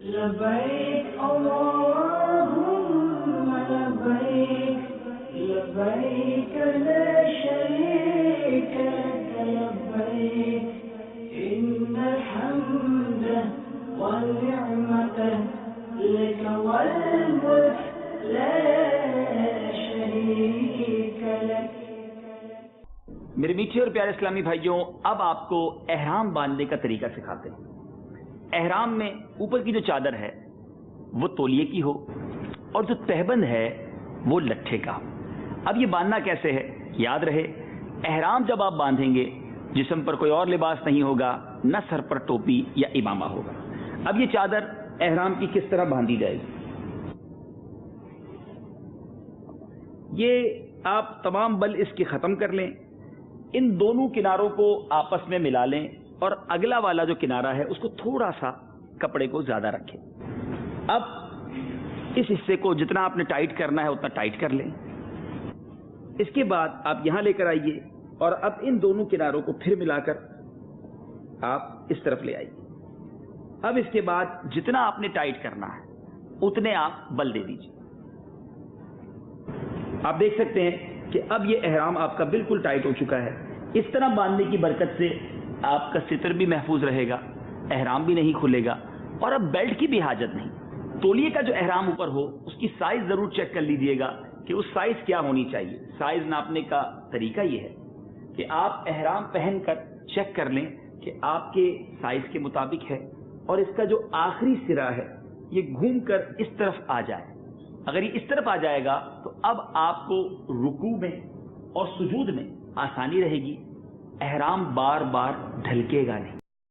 لبيك اللهم لبيك لبيك لا شريك لك لبيك إن الحمد والنعمة لك والملك لا شريك لك. میرے میٹھے اور پیارے اسلامی بھائیوں، اب آپ کو احرام باندھنے کا طریقہ سکھاتے ہیں. احرام میں اوپر کی جو چادر ہے وہ تولیے کی ہو اور جو تہبند ہے وہ لٹھے کا. اب یہ باندھنا کیسے ہے؟ یاد رہے، احرام جب آپ باندھیں گے جسم پر کوئی اور لباس نہیں ہوگا، نہ سر پر ٹوپی یا امامہ ہوگا. اب یہ چادر احرام کی کس طرح باندھی جائے گی؟ یہ آپ تمام بل اس کے ختم کر لیں، ان دونوں کناروں کو آپس میں ملا لیں اور اگلا والا جو کنارہ ہے اس کو تھوڑا سا کپڑے کو زیادہ رکھیں. اب اس حصے کو جتنا آپ نے ٹائٹ کرنا ہے اتنا ٹائٹ کر لیں. اس کے بعد آپ یہاں لے کر آئیے اور اب ان دونوں کناروں کو پھر ملا کر آپ اس طرف لے آئیے. اب اس کے بعد جتنا آپ نے ٹائٹ کرنا ہے اتنے آپ بل دے دیجیے. آپ دیکھ سکتے ہیں کہ اب یہ احرام آپ کا بالکل ٹائٹ ہو چکا ہے. اس طرح باندھنے کی برکت سے آپ کا ستر بھی محفوظ رہے گا، احرام بھی نہیں کھلے گا، اور اب بیلٹ کی بھی حاجت نہیں. تولیے کا جو احرام اوپر ہو اس کی سائز ضرور چیک کر لیجئے گا کہ اس سائز کیا ہونی چاہیے. سائز ناپنے کا طریقہ یہ ہے کہ آپ احرام پہن کر چیک کر لیں کہ آپ کے سائز کے مطابق ہے، اور اس کا جو آخری سرا ہے یہ گھوم کر اس طرف آ جائے. اگر یہ اس طرف آ جائے گا تو اب آپ کو رکوع میں اور سجود میں آسانی رہے گی، احرام بار بار ڈھلکے گا نہیں.